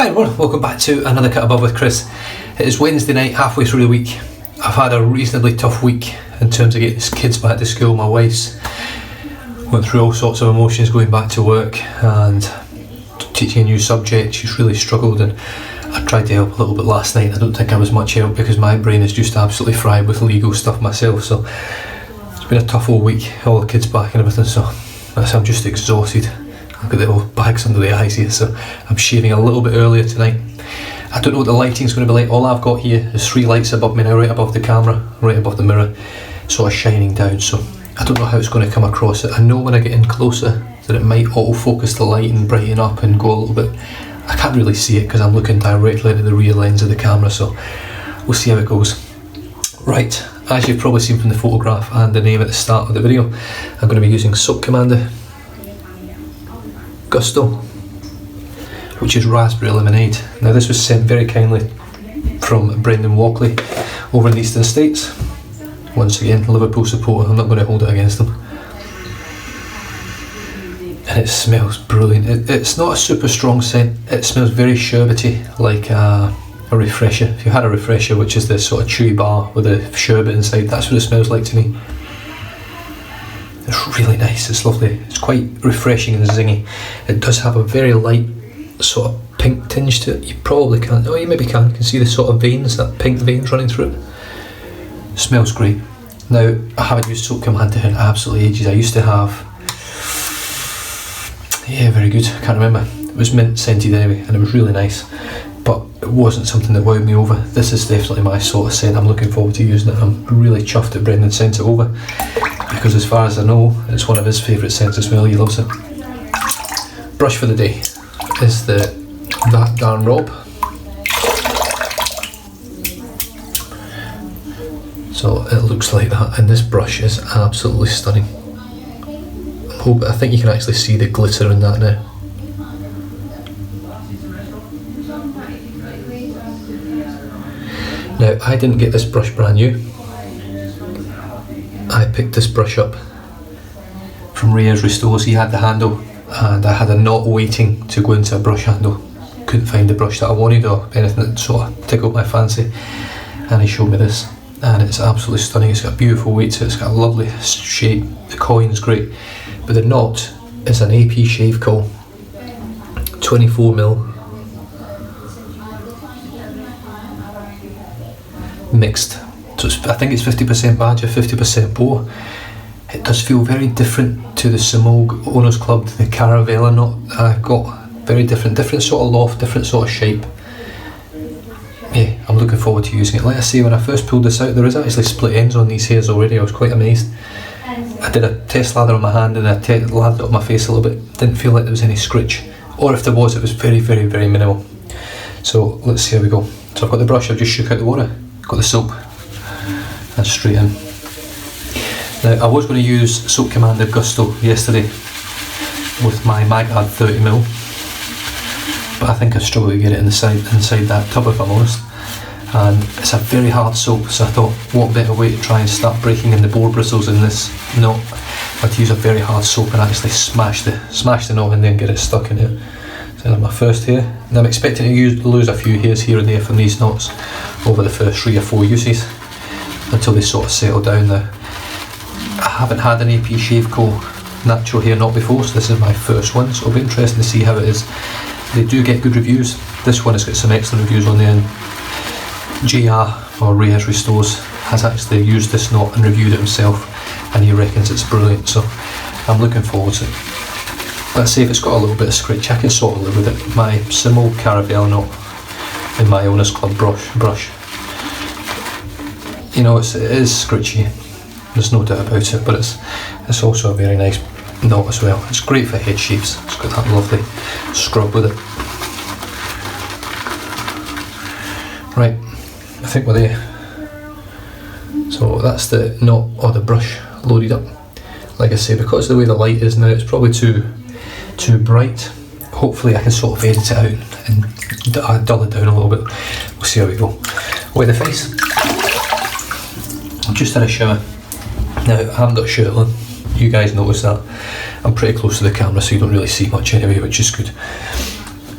Hi everyone, welcome back to another Cut Above with Chris. It is Wednesday night, halfway through the week. I've had a reasonably tough week in terms of getting the kids back to school. My wife's went through all sorts of emotions going back to work and teaching a new subject. She's really struggled, and I tried to help a little bit last night. I don't think I was much help because my brain is just absolutely fried with legal stuff myself, so it's been a tough old week, all the kids back and everything, so I'm just exhausted. I've got the old bags under the eyes here, so I'm shaving a little bit earlier tonight. I don't know what the lighting's going to be like. All I've got here is 3 lights above me now, right above the camera, right above the mirror, sort of shining down, so I don't know how it's going to come across. I know when I get in closer that it might auto-focus the light and brighten up and go a little bit. I can't really see it because I'm looking directly into the rear lens of the camera, so we'll see how it goes. Right, as you've probably seen from the photograph and the name at the start of the video, I'm going to be using Soap Commander Gusto, which is raspberry lemonade. Now this was sent very kindly from Brendan Walkley over in the Eastern States. Once again, Liverpool supporter, I'm not going to hold it against them. And it smells brilliant. It's not a super strong scent, it smells very sherbety, like a refresher. If you had a refresher, which is this sort of chewy bar with a sherbet inside, that's what it smells like to me. It's really nice, it's lovely, it's quite refreshing and zingy. It does have a very light sort of pink tinge to it. You probably can't, oh you maybe can, you can see the sort of veins, that pink veins running through it. Smells great. Now, I haven't used Soap Commander in absolutely ages. I used to have, yeah, very good, I can't remember. It was mint scented anyway, and it was really nice, but it wasn't something that wowed me over. This is definitely my sort of scent. I'm looking forward to using it. I'm really chuffed that Brendan sent it over, because as far as I know, it's one of his favourite scents as well. He loves it. Brush for the day is the That Darn Rob. So it looks like that, and this brush is absolutely stunning. I think you can actually see the glitter in that now. Now, I didn't get this brush brand new. I picked this brush up from Ray's Restores. He had the handle, and I had a knot waiting to go into a brush handle. Couldn't find the brush that I wanted or anything that sort of tickled my fancy, and he showed me this, and it's absolutely stunning. It's got a beautiful weight to it, it's got a lovely shape, the coin's great, but the knot is an AP shave coil, 24mm mixed, so I think it's 50% Badger, 50% Boa. It does feel very different to the Simog Owners Club, the Caravella knot I got. Very different sort of loft, different sort of shape. Yeah, I'm looking forward to using it. Like I say, when I first pulled this out, there is actually split ends on these hairs already. I was quite amazed. I did a test lather on my hand and I lathered it on my face a little bit. Didn't feel like there was any scritch, or if there was, it was very, very, very minimal. So let's see how we go. So I've got the brush, I've just shook out the water, got the soap, and straight in. Now I was going to use Soap Commander Gusto yesterday with my Magad 30mm, but I think I struggled to get it inside that tub, if I'm honest. And it's a very hard soap, so I thought, what better way to try and start breaking in the boar bristles in this knot but to use a very hard soap and actually smash the knot and then get it stuck in it. So that's my first hair, and I'm expecting to lose a few hairs here and there from these knots over the first 3 or 4 uses until they sort of settle down now. I haven't had an AP shave coil natural hair knot before, so this is my first one, so it'll be interesting to see how it is. They do get good reviews. This one has got some excellent reviews on the end. JR, or Ray's Restores, has actually used this knot and reviewed it himself, and he reckons it's brilliant, so I'm looking forward to it. Let's see if it's got a little bit of scratch. I can sort of live with it. My Simul Caravelle knot in my Owners Club brush. You know, it is scritchy, there's no doubt about it, but it's also a very nice knot as well. It's great for head shaves. It's got that lovely scrub with it. Right, I think we're there. So that's the knot or the brush loaded up. Like I say, because of the way the light is now, it's probably too bright. Hopefully I can sort of edit it out and dull it down a little bit. We'll see how we go. Wet the face. I've just had a shower. Now I haven't got a shirt on. You guys notice that. I'm pretty close to the camera, so you don't really see much anyway, which is good.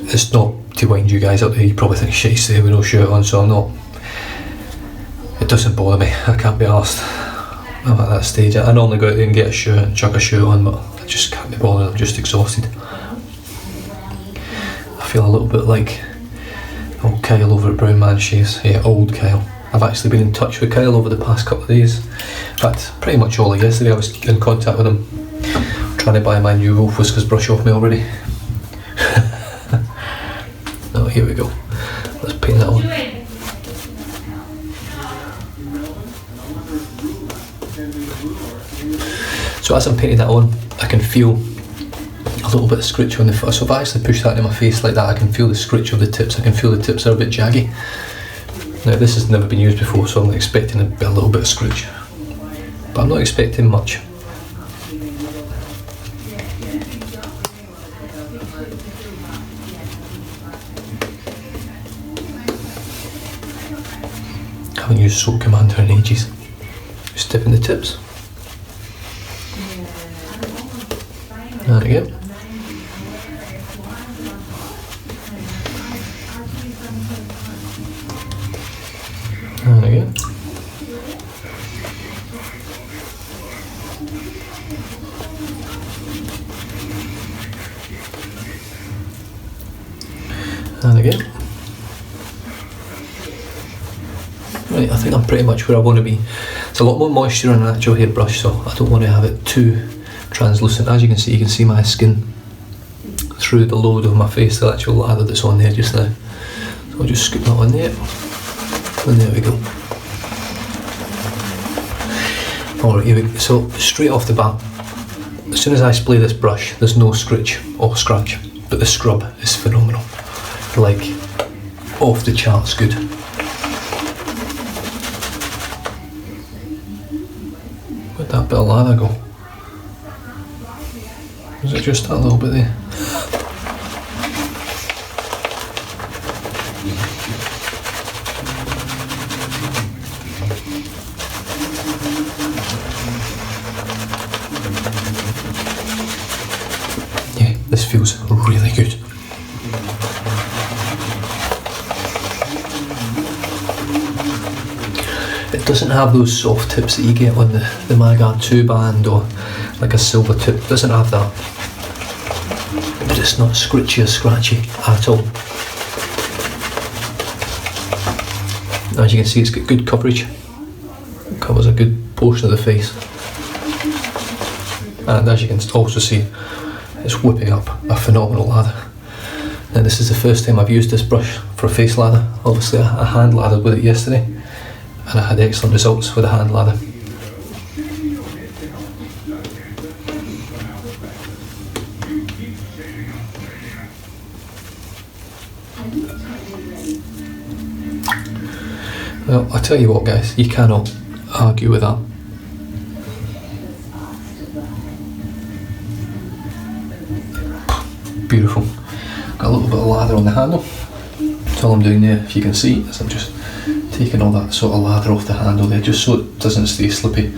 It's not to wind you guys up there, you probably think shit, he's there with no shirt on, so I'm not. It doesn't bother me, I can't be arsed. I'm at that stage. I normally go out there and get a shirt and chuck a shirt on, but I just can't be bothered, I'm just exhausted. I feel a little bit like old Kyle over at Brown Man Shaves. Yeah, old Kyle. I've actually been in touch with Kyle over the past couple of days. In fact, pretty much all of yesterday I was in contact with him, trying to buy my new Wolf Whiskers brush off me already. Oh, here we go. Let's paint that on. So as I'm painting that on, I can feel a little bit of scritch on the foot. So if I actually push that into my face like that, I can feel the scritch of the tips. I can feel the tips are a bit jaggy. Now this has never been used before, so I'm expecting a little bit of scritch. But I'm not expecting much. I haven't used Soap Commander in ages. Just dipping the tips. And again. And again. And again. Right, I think I'm pretty much where I want to be. It's a lot more moisture on an actual hairbrush, so I don't want to have it too translucent. As you can see my skin through the load of my face, the actual lather that's on there just now. So I'll just scoop that on there, and there we go. Alright, here we go. So straight off the bat, as soon as I spray this brush, there's no scritch or scratch, but the scrub is phenomenal. Like, off the charts good. Where'd that bit of lather go? Was it just that little bit there? Yeah, this feels really good. It doesn't have those soft tips that you get on the Mag 2 band or like a silver tip. It doesn't have that. But it's not scritchy or scratchy at all. As you can see, it's got good coverage. It covers a good portion of the face. And as you can also see, it's whipping up a phenomenal lather. Now this is the first time I've used this brush for a face lather. Obviously I hand lathered with it yesterday, and I had excellent results with a hand lather. Well, I tell you what guys, you cannot argue with that. Beautiful. Got a little bit of lather on the handle. So all I'm doing there, if you can see, is I'm just taking all that sort of lather off the handle there, just so it doesn't stay slippy.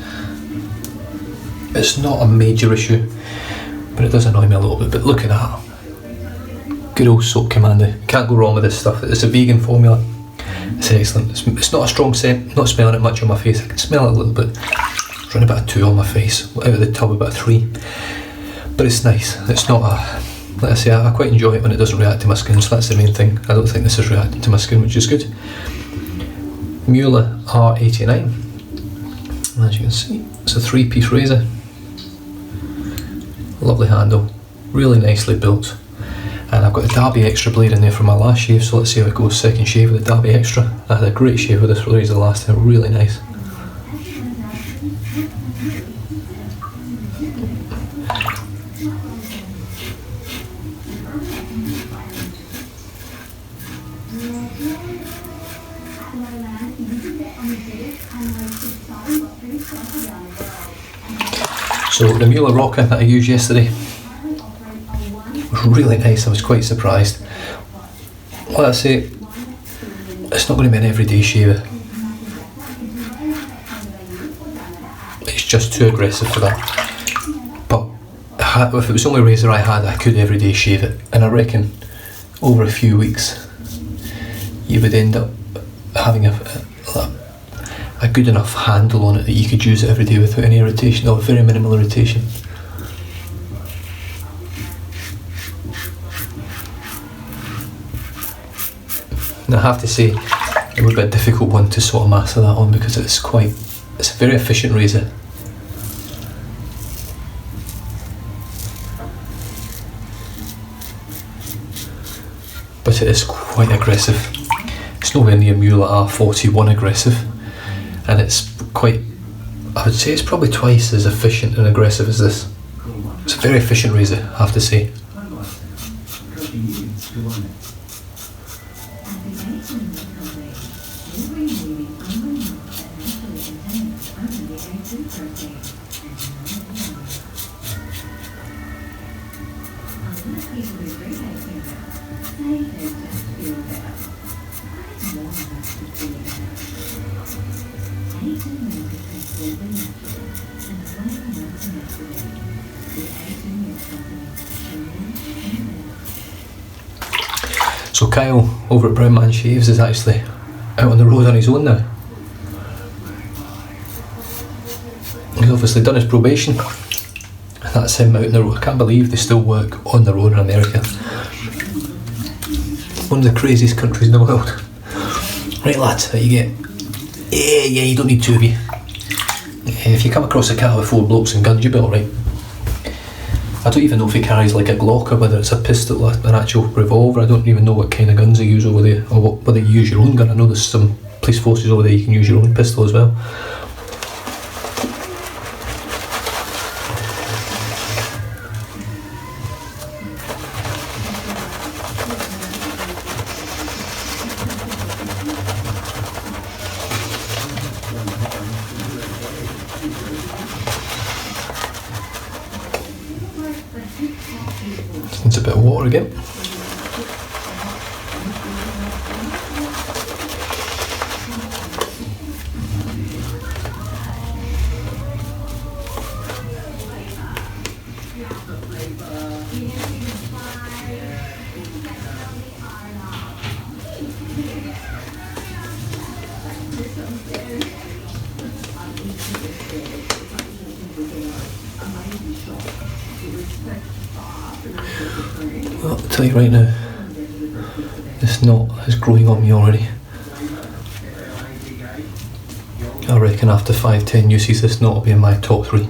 It's not a major issue, but it does annoy me a little bit. But look at that. Good old Soap Commander. Can't go wrong with this stuff. It's a vegan formula. It's excellent. It's not a strong scent, not smelling it much on my face. I can smell it a little bit. It's running about a 2 on my face. Out of the tub about a 3. But it's nice. It's not a, like I say, I quite enjoy it when it doesn't react to my skin, so that's the main thing. I don't think this is reacting to my skin, which is good. Muhle R89. As you can see, it's a 3-piece razor. Lovely handle, really nicely built. And I've got the Derby Extra blade in there for my last shave, so let's see how it goes second shave with the Derby Extra. I had a great shave with this razor last time, really nice. So the Muhle Rocker that I used yesterday was really nice. I was quite surprised. Like I say, it's not going to be an everyday shaver. It's just too aggressive for that. But if it was the only razor I had, I could everyday shave it, and I reckon over a few weeks, you would end up having a good enough handle on it that you could use it every day without any irritation, or very minimal irritation. And I have to say, it would be a difficult one to sort of master that on, because it's a very efficient razor. But it is quite aggressive. It's nowhere near Muhle R91 aggressive, and it's quite, I would say it's probably twice as efficient and aggressive as this. It's a very efficient razor, I have to say. So Kyle over at Brown Man Shaves is actually out on the road on his own now. He's obviously done his probation. That's him out on the road. I can't believe they still work on the road in America. One of the craziest countries in the world. Right lads, how you get? Yeah, you don't need two of you. If you come across a car with 4 blokes and guns, you'll be alright. I don't even know if he carries like a Glock, or whether it's a pistol or an actual revolver. I don't even know what kind of guns they use over there, or whether you use your own gun. I know there's some police forces over there you can use your own pistol as well. Needs a bit of water again. Well, I'll tell you right now, this knot is growing on me already. I reckon after 5-10 uses this knot will be in my top 3.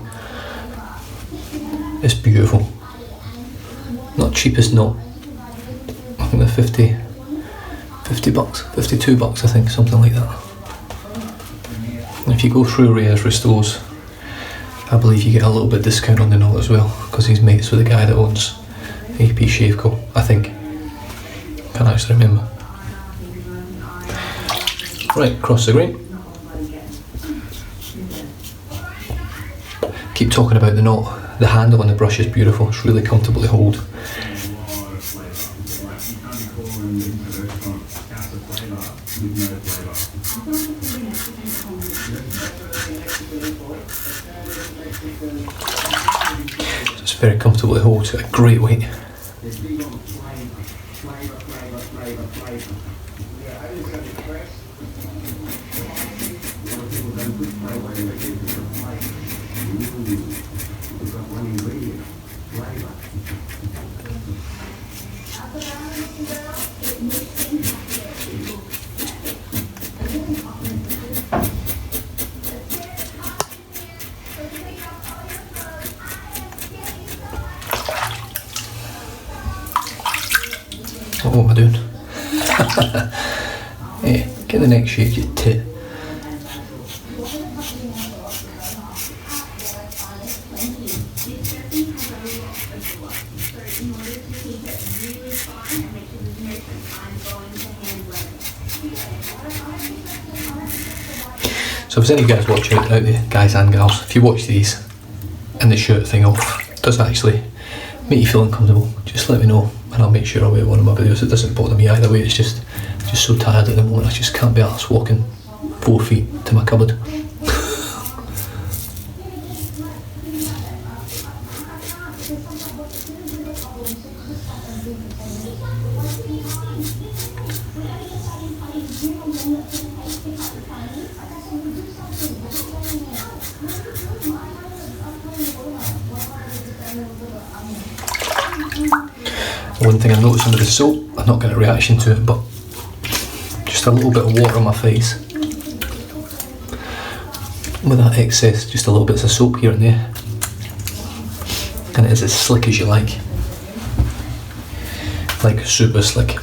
It's beautiful. Not cheapest knot. I think they're 50 bucks, 52 bucks I think, something like that. And if you go through Reyes Restores, I believe you get a little bit discount on the knot as well, because he's mates with the guy that owns AP Shave Co, I think. Can't actually remember. Right, cross the grain. Keep talking about the knot. The handle on the brush is beautiful. It's really comfortable to hold. It's very comfortable to hold. It's got a great weight. What am I doing? Hey, get the neck shake, you tit. So if there's any guys watching out there, guys and gals, if you watch these and the shirt thing off, it does actually make you feel uncomfortable, just let me know and I'll make sure I wear one of my videos. It doesn't bother me either way, it's just so tired at the moment, I just can't be arsed walking 4 feet to my cupboard. One thing I'm noticing with the soap, I'm not getting a reaction to it, but just a little bit of water on my face. With that excess, just a little bits of soap here and there. And it is as slick as you like super slick.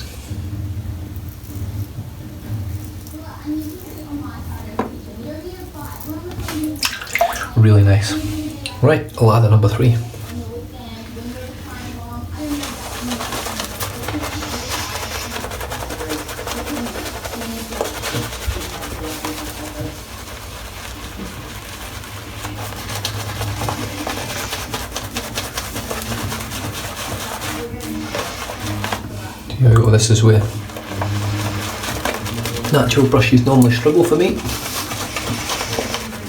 Really nice. Right, lather number 3. Here we go, this is where natural brushes normally struggle for me.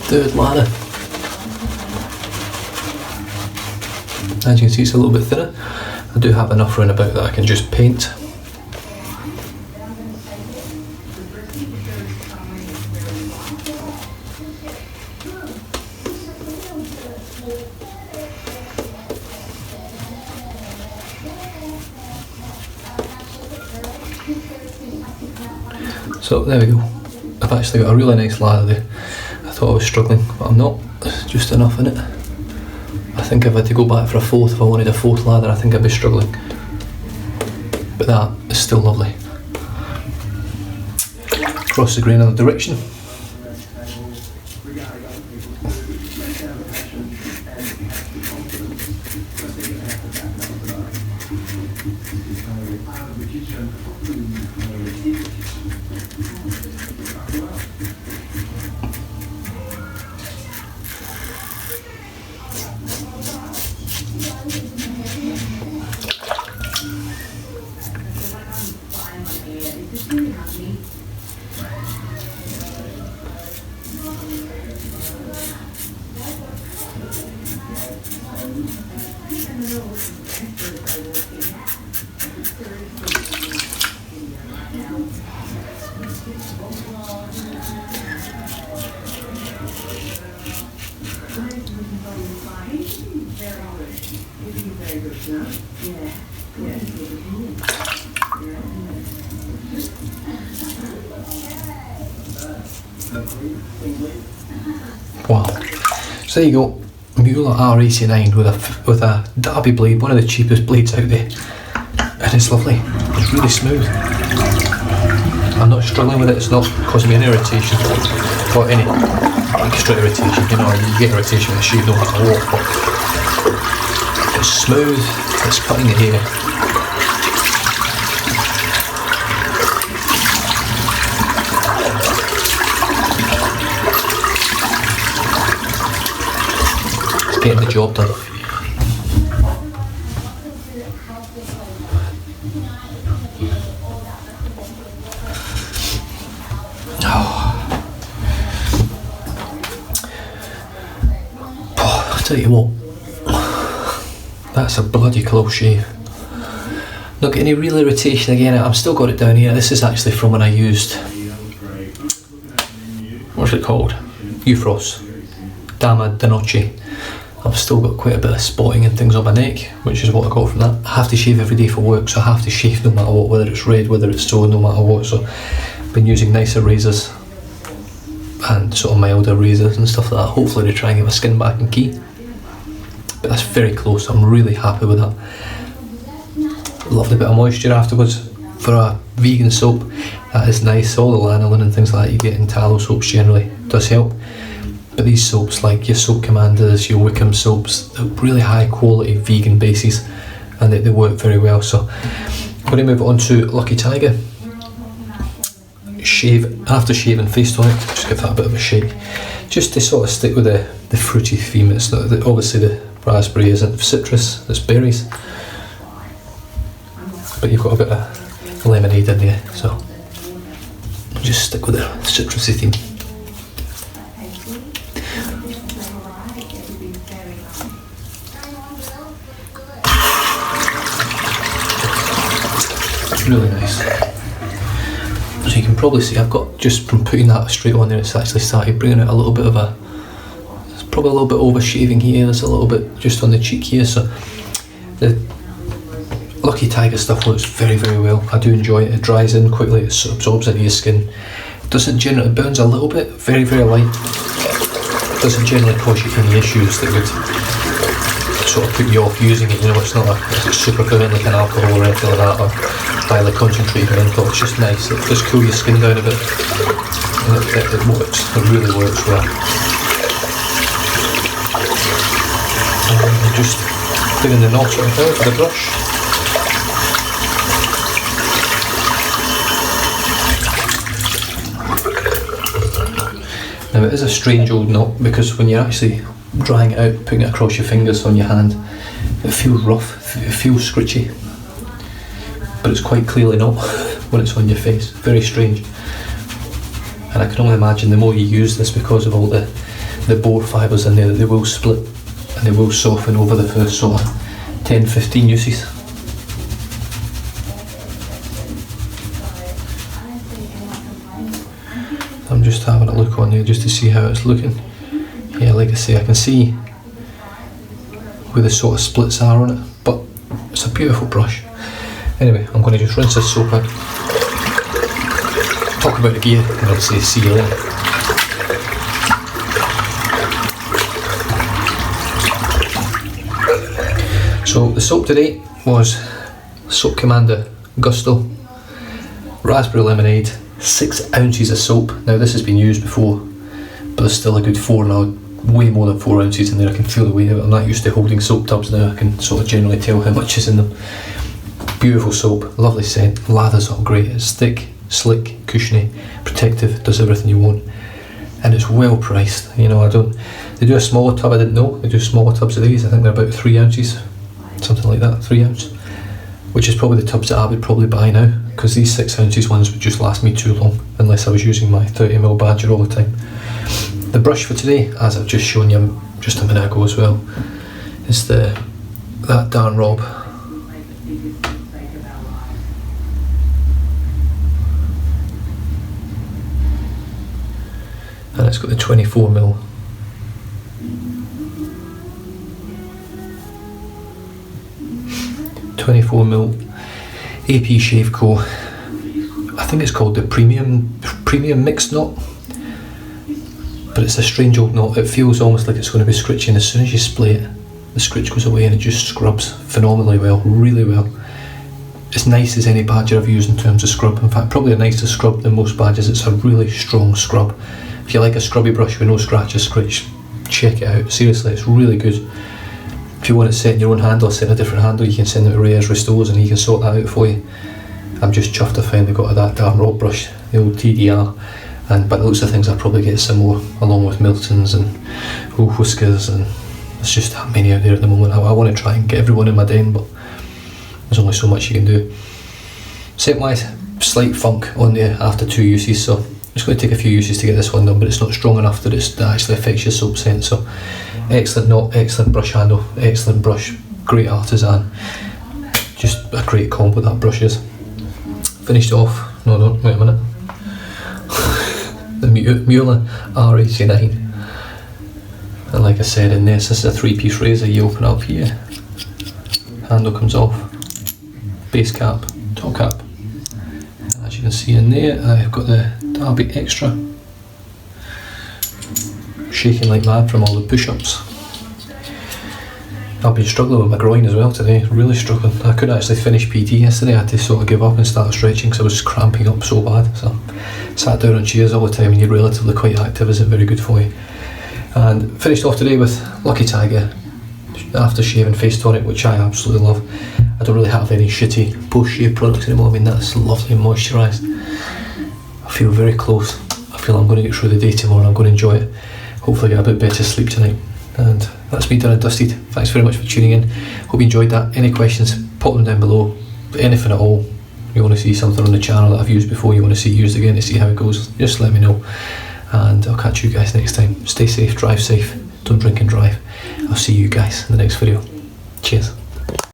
Third lather. As you can see, it's a little bit thinner. I do have enough round about that I can just paint. So there we go. I've actually got a really nice lather there. I thought I was struggling, but I'm not. There's just enough in it. I think if I had to go back for a fourth, if I wanted a fourth lather, I think I'd be struggling. But that is still lovely. Cross the grain in the direction. Wow. So there you go, Muhle R89 with a Derby blade, one of the cheapest blades out there, and it's lovely. It's really smooth. I'm not struggling with it. It's not causing me any irritation or any extra irritation. You know, you get irritation with a shave no matter what, but it's smooth. It's cutting the hair. Getting the job done. I'll tell you what, that's a bloody close shave. Not getting any real irritation again. I've still got it down here. This is actually from when I used, what's it called? Ufros Dama da Noche. I've still got quite a bit of spotting and things on my neck, which is what I got from that. I have to shave every day for work, so I have to shave no matter what, whether it's red, whether it's so, no matter what. So I've been using nicer razors and sort of milder razors and stuff like that, hopefully to try and get my skin back in key. But that's very close. I'm really happy with that. Lovely bit of moisture afterwards for a vegan soap. That is nice. All the lanolin and things like that you get in tallow soaps generally does help. But these soaps, like your Soap Commanders, your Wickham soaps, they're really high quality vegan bases, and they work very well. So I'm going to move on to Lucky Tiger. Aftershave and face tonic. Just give that a bit of a shake, just to sort of stick with the fruity theme. It's not, obviously the raspberry isn't citrus, it's berries, but you've got a bit of lemonade in there, so just stick with the citrusy theme. Really nice. So you can can probably see I've got, just from putting that straight on there, it's actually started bringing out a little bit of a, it's probably a little bit over shaving here, there's a little bit just on the cheek here, so the Lucky Tiger stuff works very, very well. I do enjoy it. It dries in quickly, it absorbs into your skin. It doesn't generally, it burns a little bit, very, very light. It doesn't generally cause you any issues that would sort of put you off using it, you know, it's not a super prevalent like an alcohol or anything like that, or highly concentrated or anything. It's just nice, it does cool your skin down a bit. And it works, it really works well. And I'm just doing the knot right now with the brush. Now it is a strange old knot because when you're actually drying it out, putting it across your fingers on your hand, it feels rough, it feels scritchy, but it's quite clearly not when it's on your face. Very strange. And I can only imagine the more you use this, because of all the boar fibres in there, that they will split and they will soften over the first sort of 10-15 uses. I'm just having a look on there just to see how it's looking. Yeah, like I say, I can see where the sort of splits are on it, but it's a beautiful brush. Anyway, I'm going to just rinse this soap out, talk about the gear, and I'll say see you later. So the soap today was Soap Commander Gusto Raspberry Lemonade, 6 ounces of soap. Now this has been used before, but there's still a good 4 now, way more than 4 ounces in there. I can feel the weight of it. I'm not used to holding soap tubs now, I can sort of generally tell how much is in them. Beautiful soap, lovely scent, lathers up great, it's thick, slick, cushiony, protective, does everything you want, and it's well priced. You know, they do a smaller tub, I didn't know, they do smaller tubs of these, I think they're about 3 ounces, something like that, 3 ounce, which is probably the tubs that I would probably buy now, because these 6 ounces ones would just last me too long, unless I was using my 30mm Badger all the time. The brush for today, as I've just shown you just a minute ago as well, is that darn Rob. And it's got the 24mm. AP Shave Co. I think it's called the premium mixed knot, but it's a strange old knot. It feels almost like it's going to be scritchy, and as soon as you spray it, the scritch goes away and it just scrubs phenomenally well, really well. As nice as any Badger I've used in terms of scrub. In fact, probably a nicer scrub than most Badgers. It's a really strong scrub. If you like a scrubby brush with no scratch or scritch, check it out. Seriously, it's really good. If you want it set in your own handle, set a different handle, you can send it to Reyes Restores and he can sort that out for you. I'm just chuffed I finally got that darn Rob brush, the old TDR, and by the looks of things I'll probably get some more along with Milton's and Whiskers, and there's just that many out there at the moment. I want to try and get everyone in my den, but there's only so much you can do. Scent wise, slight funk on there after 2 uses, so it's going to take a few uses to get this one done, but it's not strong enough that it actually affects your soap scent. So excellent knot, excellent brush handle, excellent brush, great artisan, just a great combo that brush is. Finished off, no, wait a minute, the Muhle R89, and like I said in this is a 3-piece razor. You open up here, handle comes off, base cap, top cap, and as you can see in there I've got the Derby Extra, shaking like mad from all the push-ups. I've been struggling with my groin as well today, really struggling. I couldn't actually finish PT yesterday, I had to sort of give up and start stretching because I was cramping up so bad. So sat down on chairs all the time and you're relatively quite active isn't very good for you. And finished off today with Lucky Tiger Aftershave and Face Tonic, which I absolutely love. I don't really have any shitty post-shave products anymore. I mean, that's lovely and moisturised. I feel very close. I feel I'm going to get through the day tomorrow and I'm going to enjoy it. Hopefully get a bit better sleep tonight. And that's me done and dusted. Thanks very much for tuning in. Hope you enjoyed that. Any questions, pop them down below. Anything at all. You want to see something on the channel that I've used before, you want to see used again to see how it goes, just let me know. And I'll catch you guys next time. Stay safe, drive safe, don't drink and drive. I'll see you guys in the next video. Cheers.